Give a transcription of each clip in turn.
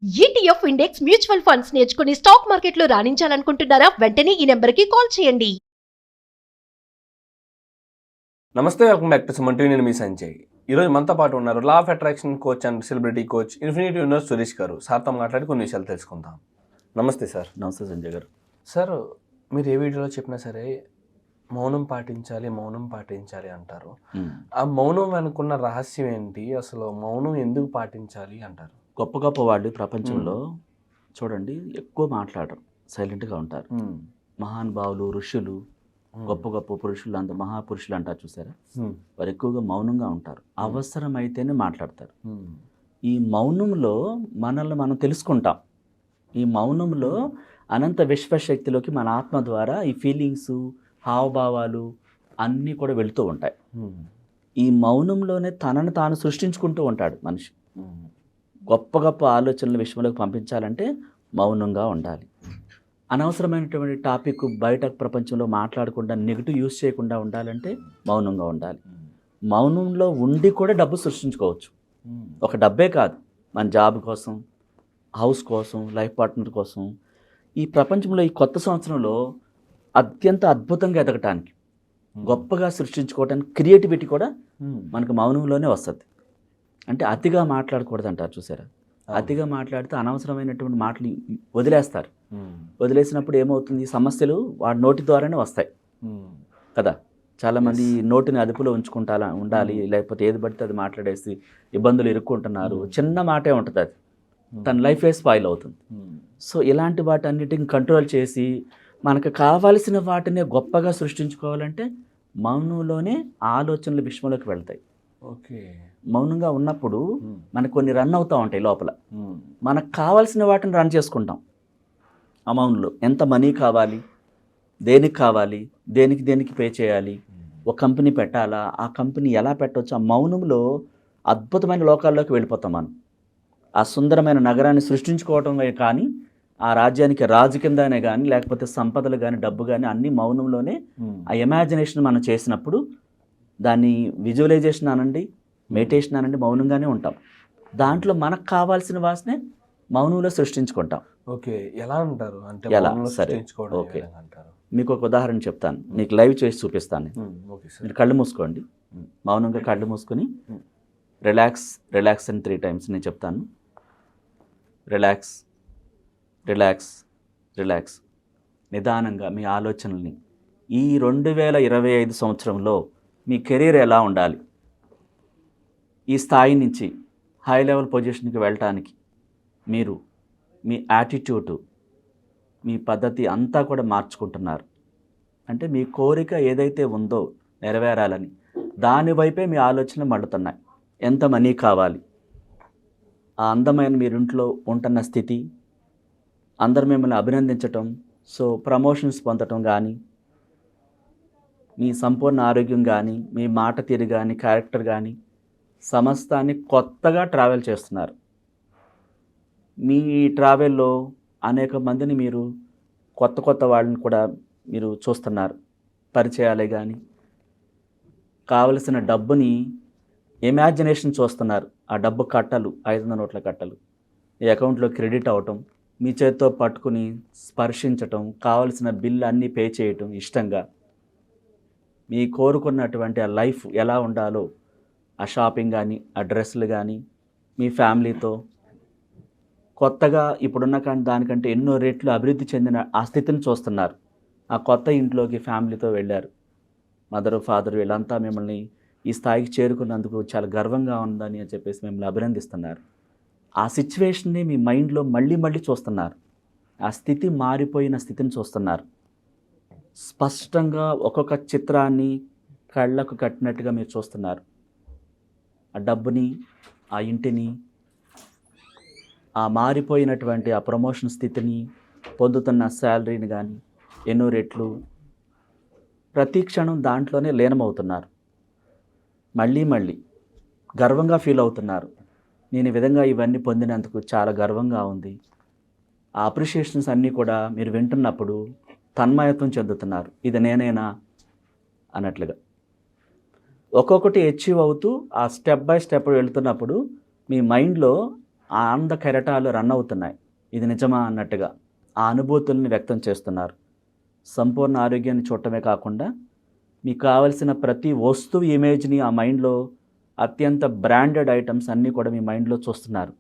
ETF index mutual funds నేర్చుకుని stock మార్కెట్లో రాణించాలనుకుంటున్నారా? వెంటనే ఈ నెంబర్కి కాల్ చేయండి. నమస్తే, welcome back to Suman TV. నేను మీ సంజయ్. ఈరోజు మనతో పాటు ఉన్నారు law of attraction coach and celebrity coach infinity universe Suresh గారు. సార్తో మాట్లాడి కొన్ని విషయాలు తెలుసుకుందాం. నమస్తే సార్. నమస్తే సంజయ్ గారు. సార్, మీరు ఏ వీడియోలో చెప్పినా సరే మౌనం పాటించాలి అంటారు. ఆ మౌనం వెనుకున్న రహస్యం ఏంటి? అసలు మౌనం ఎందుకు పాటించాలి అంటారు? గొప్ప గొప్ప వాళ్ళు ప్రపంచంలో చూడండి ఎక్కువ మాట్లాడరు, సైలెంట్గా ఉంటారు. మహానుభావులు, ఋషులు, గొప్ప గొప్ప పురుషులు, అంత మహాపురుషులు అంటారు చూసారా, వారు ఎక్కువగా మౌనంగా ఉంటారు. అవసరమైతేనే మాట్లాడతారు. ఈ మౌనంలో మనల్ని మనం తెలుసుకుంటాం. ఈ మౌనంలో అనంత విశ్వశక్తిలోకి మన ఆత్మ ద్వారా ఈ ఫీలింగ్స్, హావభావాలు అన్నీ కూడా వెళుతూ ఉంటాయి. ఈ మౌనంలోనే తనను తాను సృష్టించుకుంటూ ఉంటాడు మనిషి. గొప్ప గొప్ప ఆలోచనలు విశ్వంలోకి పంపించాలంటే మౌనంగా ఉండాలి. అనవసరమైనటువంటి టాపిక్ బయట ప్రపంచంలో మాట్లాడకుండా, నెగిటివ్ యూజ్ చేయకుండా ఉండాలంటే మౌనంగా ఉండాలి. మౌనంలో ఉండి కూడా డబ్బు సృష్టించుకోవచ్చు. ఒక డబ్బే కాదు, మన జాబ్ కోసం, హౌస్ కోసం, లైఫ్ పార్ట్నర్ కోసం, ఈ ప్రపంచంలో ఈ కొత్త సంవత్సరంలో అత్యంత అద్భుతంగా ఎదగటానికి, గొప్పగా సృష్టించుకోవటానికి క్రియేటివిటీ కూడా మనకు మౌనంలోనే వస్తుంది. అంటే అతిగా మాట్లాడకూడదు అంటారు చూసారా. అతిగా మాట్లాడితే అనవసరమైనటువంటి మాటలు వదిలేస్తారు. వదిలేసినప్పుడు ఏమవుతుంది, సమస్యలు వాడి నోటి ద్వారానే వస్తాయి కదా. చాలామంది నోటిని అదుపులో ఉండాలి, లేకపోతే ఏది పడితే అది మాట్లాడేసి ఇబ్బందులు ఇరుక్కుంటున్నారు. చిన్న మాటే ఉంటుంది, అది తన లైఫే స్పాయిల్ అవుతుంది. సో ఇలాంటి వాటన్నిటిని కంట్రోల్ చేసి మనకు కావాల్సిన వాటిని గొప్పగా సృష్టించుకోవాలంటే మౌనంలోనే ఆలోచనలు విశ్వంలోకి వెళ్తాయి. ఓకే. మౌనంగా ఉన్నప్పుడు మనకు కొన్ని రన్ అవుతూ ఉంటాయి లోపల. మనకు కావాల్సిన వాటిని రన్ చేసుకుంటాం ఆ మౌనంలో. ఎంత మనీ కావాలి, దేనికి కావాలి, దేనికి పే చేయాలి, ఒక కంపెనీ పెట్టాలా, ఆ కంపెనీ ఎలా పెట్టవచ్చు, ఆ మౌనంలో అద్భుతమైన లోకాల్లోకి వెళ్ళిపోతాం మనం. ఆ సుందరమైన నగరాన్ని సృష్టించుకోవటమే కానీ, ఆ రాజ్యానికి రాజు కిందనే కానీ, లేకపోతే సంపదలు కానీ, డబ్బు కానీ అన్నీ మౌనంలోనే. ఆ ఇమాజినేషన్ మనం చేసినప్పుడు దాన్ని విజువలైజేషన్ అనండి, మెడిటేషన్ అనండి, మౌనంగానే ఉంటాం. దాంట్లో మనకు కావాల్సిన వాసనే మౌనంలో సృష్టించుకుంటాం. ఓకే. ఎలా అంటారు? అంటే ఎలా? మౌనంలో సరే, సృష్టించుకోవడం ఓకే. ఏ విధంగా అంటారు? మీకు ఒక ఉదాహరణ చెప్తాను, మీకు లైవ్ చేసి చూపిస్తాను. Okay sir. మీరు కళ్ళు మూసుకోండి, మౌనంగా కళ్ళు మూసుకొని రిలాక్స్ అని 3 times నేను చెప్తాను. Relax, relax, relax. నిదానంగా మీ ఆలోచనల్ని ఈ 2025 సంవత్సరంలో మీ కెరీర్ ఎలా ఉండాలి, ఈ స్థాయి నుంచి హై లెవెల్ పొజిషన్కి వెళ్ళటానికి మీరు మీ యాటిట్యూడ్, మీ పద్ధతి అంతా కూడా మార్చుకుంటున్నారు. అంటే మీ కోరిక ఏదైతే ఉందో నెరవేరాలని, దానివైపే మీ ఆలోచనలు మళ్ళుతున్నాయి. ఎంత మనీ కావాలి, ఆ అందమైన మీరింట్లో ఉంటున్న స్థితి, అందరు మిమ్మల్ని అభినందించటం, సో ప్రమోషన్స్ పొందటం కానీ, మీ సంపూర్ణ ఆరోగ్యం కానీ, మీ మాట తీరు కానీ, క్యారెక్టర్ కానీ, సమస్తాన్ని కొత్తగా ట్రావెల్ చేస్తున్నారు. మీ ట్రావెల్లో అనేక మందిని మీరు కొత్త వాళ్ళని కూడా మీరు చూస్తున్నారు, పరిచయాలే కానీ, కావలసిన డబ్బుని ఇమాజినేషన్ చూస్తున్నారు. ఆ డబ్బు కట్టలు, 500 నోట్ల కట్టలు ఈ అకౌంట్లో క్రెడిట్ అవ్వటం, మీ చేతితో పట్టుకుని స్పర్శించటం, కావలసిన బిల్లు అన్నీ పే చేయటం ఇష్టంగా. మీ కోరుకున్నటువంటి ఆ లైఫ్ ఎలా ఉండాలో, ఆ షాపింగ్ కానీ, ఆ డ్రెస్సులు కానీ, మీ ఫ్యామిలీతో కొత్తగా ఇప్పుడున్న దానికంటే ఎన్నో రెట్లు అభివృద్ధి చెందిన ఆ స్థితిని చూస్తున్నారు. ఆ కొత్త ఇంట్లోకి ఫ్యామిలీతో వెళ్ళారు. మదరు, ఫాదరు వీళ్ళంతా మిమ్మల్ని ఈ స్థాయికి చేరుకున్నందుకు చాలా గర్వంగా ఉందని అని చెప్పేసి మిమ్మల్ని అభినందిస్తున్నారు. ఆ సిచ్యువేషన్ని మీ మైండ్లో మళ్ళీ చూస్తున్నారు. ఆ స్థితి మారిపోయిన స్థితిని చూస్తున్నారు. స్పష్టంగా ఒక్కొక్క చిత్రాన్ని కళ్ళకు కట్టినట్టుగా మీరు చూస్తున్నారు. ఆ డబ్బుని, ఆ ఇంటిని, ఆ మారిపోయినటువంటి ఆ ప్రమోషన్ స్థితిని, పొందుతున్న శాలరీని కానీ, ఎన్నో రెట్లు ప్రతి క్షణం దాంట్లోనే లీనమవుతున్నారు. మళ్ళీ గర్వంగా ఫీల్ అవుతున్నారు. నేను ఈ విధంగా ఇవన్నీ పొందినందుకు చాలా గర్వంగా ఉంది. ఆ అప్రిషియేషన్స్ అన్నీ కూడా మీరు వింటున్నప్పుడు తన్మయత్వం చెందుతున్నారు. ఇది నేనేనా అన్నట్లుగా. ఒక్కొక్కటి అచీవ్ అవుతూ ఆ స్టెప్ బై స్టెప్ వెళ్తున్నప్పుడు మీ మైండ్లో ఆ ఆనంద కెరటాలు రన్ అవుతున్నాయి, ఇది నిజమా అన్నట్టుగా ఆ అనుభూతుల్ని వ్యక్తం చేస్తున్నారు. సంపూర్ణ ఆరోగ్యాన్ని చూడటమే కాకుండా మీకు కావలసిన ప్రతి వస్తువు ఇమేజ్ని ఆ మైండ్లో అత్యంత బ్రాండెడ్ ఐటమ్స్ అన్నీ కూడా మీ మైండ్లో చూస్తున్నారు.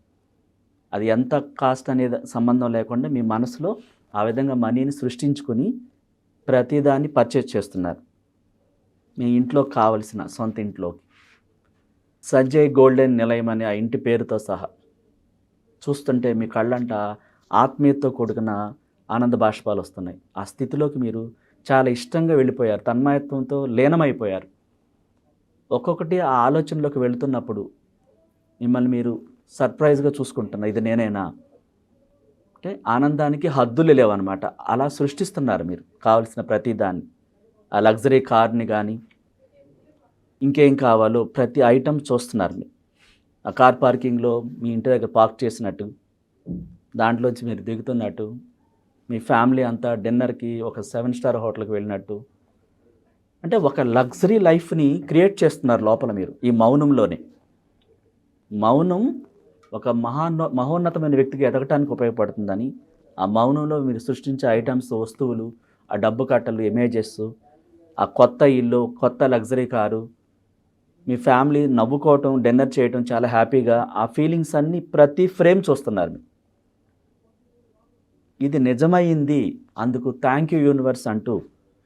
అది ఎంత కాస్ట్ అనేది సంబంధం లేకుండా మీ మనసులో ఆ విధంగా మనీని సృష్టించుకుని ప్రతిదాన్ని పర్చేజ్ చేస్తున్నారు మీ ఇంట్లో కావలసిన సొంత ఇంట్లోకి. సంజయ్ గోల్డెన్ నిలయం అనే ఆ ఇంటి పేరుతో సహా చూస్తుంటే మీ కళ్ళంట ఆత్మీయతతో కూడుకున్న ఆనంద బాష్పాలు వస్తున్నాయి. ఆ స్థితిలోకి మీరు చాలా ఇష్టంగా వెళ్ళిపోయారు, తన్మయత్వంతో లీనమైపోయారు. ఒక్కొక్కటి ఆ ఆలోచనలోకి వెళుతున్నప్పుడు మిమ్మల్ని మీరు సర్ప్రైజ్గా చూసుకుంటున్నారు, ఇది నేనేనా అంటే ఆనందానికి హద్దులు లేవన్నమాట. అలా సృష్టిస్తున్నారు మీరు కావలసిన ప్రతిదాన్ని. ఆ లగ్జరీ కార్ని కానీ ఇంకేం కావాలో ప్రతి ఐటమ్ చూస్తున్నారు మీరు. ఆ కార్ పార్కింగ్లో మీ ఇంటి దగ్గర పార్క్ చేసినట్టు, దాంట్లోంచి మీరు దిగుతున్నట్టు, మీ ఫ్యామిలీ అంతా డిన్నర్కి ఒక 7 స్టార్ హోటల్కి వెళ్ళినట్టు, అంటే ఒక లగ్జరీ లైఫ్ని క్రియేట్ చేస్తున్నారు లోపల మీరు ఈ మౌనంలోనే. మౌనం ఒక మహోన్నతమైన వ్యక్తికి ఎదగటానికి ఉపయోగపడుతుందని ఆ మౌనంలో మీరు సృష్టించే ఐటమ్స్, వస్తువులు, ఆ డబ్బు కట్టలు, ఇమేజెస్, ఆ కొత్త ఇల్లు, కొత్త లగ్జరీ కారు, మీ ఫ్యామిలీ నవ్వుకోవటం, డిన్నర్ చేయటం చాలా హ్యాపీగా, ఆ ఫీలింగ్స్ అన్నీ ప్రతి ఫ్రేమ్ చూస్తున్నారు మీరు. ఇది నిజమైంది, అందుకు థ్యాంక్ యూ యూనివర్స్ అంటూ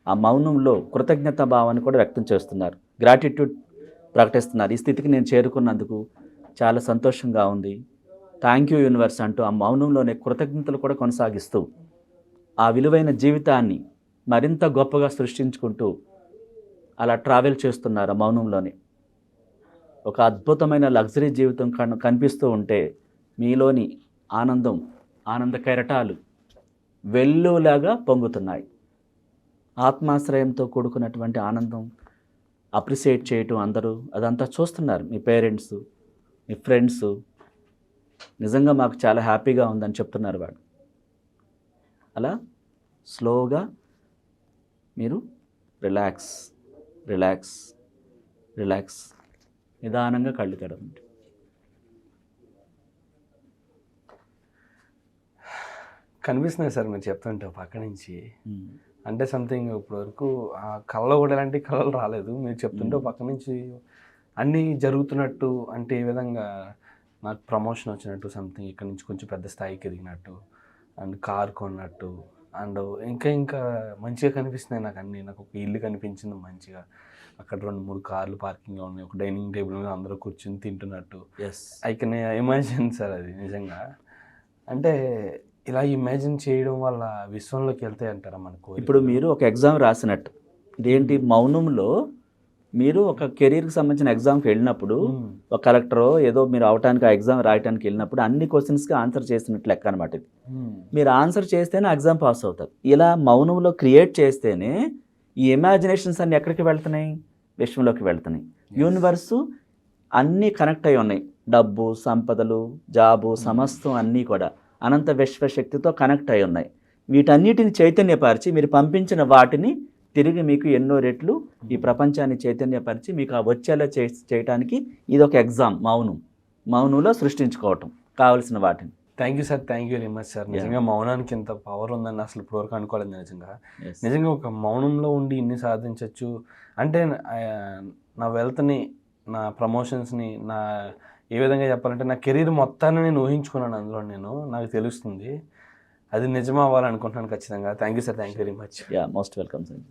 ఆ మౌనంలో కృతజ్ఞత భావాన్ని కూడా వ్యక్తం చేస్తున్నారు, గ్రాటిట్యూడ్ ప్రకటిస్తున్నారు. ఈ స్థితికి నేను చేరుకున్నందుకు చాలా సంతోషంగా ఉంది, థ్యాంక్ యూ యూనివర్స్ అంటూ ఆ మౌనంలోనే కృతజ్ఞతలు కూడా కొనసాగిస్తూ ఆ విలువైన జీవితాన్ని మరింత గొప్పగా సృష్టించుకుంటూ అలా ట్రావెల్ చేస్తున్నారు ఆ మౌనంలోనే. ఒక అద్భుతమైన లగ్జరీ జీవితం కనిపిస్తూ ఉంటే మీలోని ఆనంద కెరటాలు వెల్లులాగా పొంగుతున్నాయి. ఆత్మాశ్రయంతో కూడుకున్నటువంటి ఆనందం అప్రిషియేట్ చేయటం అందరూ అదంతా చూస్తున్నారు. మీ పేరెంట్స్, మీ ఫ్రెండ్స్ నిజంగా మాకు చాలా హ్యాపీగా ఉందని చెప్తున్నారు వాడు. అలా స్లోగా మీరు రిలాక్స్ రిలాక్స్ రిలాక్స్ నిదానంగా కళ్ళు తెరవండి. కనిపిస్తున్నాయి సార్ మీరు చెప్తుంటే పక్క నుంచి. అంటే సంథింగ్ ఇప్పుడు వరకు ఆ కళ్ళలో కూడా ఎలాంటి కళలు రాలేదు. మీరు చెప్తుంటే పక్క నుంచి అన్నీ జరుగుతున్నట్టు, అంటే ఏ విధంగా నాకు ప్రమోషన్ వచ్చినట్టు, సంథింగ్ ఇక్కడ నుంచి కొంచెం పెద్ద స్థాయికి ఎదిగినట్టు, అండ్ కార్ కొన్నట్టు, అండ్ ఇంకా మంచిగా కనిపిస్తున్నాయి నాకు అన్నీ. నాకు ఒక ఇల్లు కనిపించింది మంచిగా, అక్కడ 2-3 కార్లు పార్కింగ్లో ఉన్నాయి, ఒక డైనింగ్ టేబుల్ మీద అందరూ కూర్చొని తింటున్నట్టు. ఐ కెన్ ఇమాజిన్ సార్ అది నిజంగా. అంటే ఇలా ఇమాజిన్ చేయడం వల్ల విశ్వంలోకి వెళ్తాయి అంటారా మనకు? ఇప్పుడు మీరు ఒక ఎగ్జామ్ రాసినట్టు, ఇదేంటి మౌనంలో మీరు ఒక కెరీర్కి సంబంధించిన ఎగ్జామ్కి వెళ్ళినప్పుడు, ఒక కలెక్టరో ఏదో మీరు అవటానికి ఆ ఎగ్జామ్ రాయటానికి వెళ్ళినప్పుడు అన్ని క్వశ్చన్స్కి ఆన్సర్ చేసినట్లు లెక్క అనమాట ఇది. మీరు ఆన్సర్ చేస్తేనే ఎగ్జామ్ పాస్ అవుతారు. ఇలా మౌనంలో క్రియేట్ చేస్తేనే ఈ ఇమాజినేషన్స్ అన్నీ ఎక్కడికి వెళ్తున్నాయి? విశ్వంలోకి వెళ్తున్నాయి. యూనివర్సు అన్నీ కనెక్ట్ అయి ఉన్నాయి. డబ్బు, సంపదలు, జాబు, సమస్తం అన్నీ కూడా అనంత విశ్వశక్తితో కనెక్ట్ అయి ఉన్నాయి. వీటన్నిటిని చైతన్యపరిచి మీరు పంపించిన వాటిని తిరిగి మీకు ఎన్నో రెట్లు ఈ ప్రపంచాన్ని చైతన్యపరిచి మీకు ఆ వచ్చేలా చేయటానికి ఇది ఒక ఎగ్జామ్. మౌనంలో సృష్టించుకోవటం కావలసిన వాటిని. Thank you sir, thank you very much sir. నిజంగా మౌనానికి ఇంత పవర్ ఉందని అసలు ఇప్పటివరకు అనుకోలేదు నిజంగా ఒక మౌనంలో ఉండి ఇన్ని సాధించవచ్చు అంటే. నా వెల్త్ని, నా ప్రమోషన్స్ని, నా ఏ విధంగా చెప్పాలంటే నా కెరీర్ మొత్తాన్ని నేను ఊహించుకున్నాను అందులో. నాకు తెలుస్తుంది అది నిజం అవ్వాలనుకుంటున్నాను ఖచ్చితంగా. Thank you sir, thank you very much. Most welcome sir.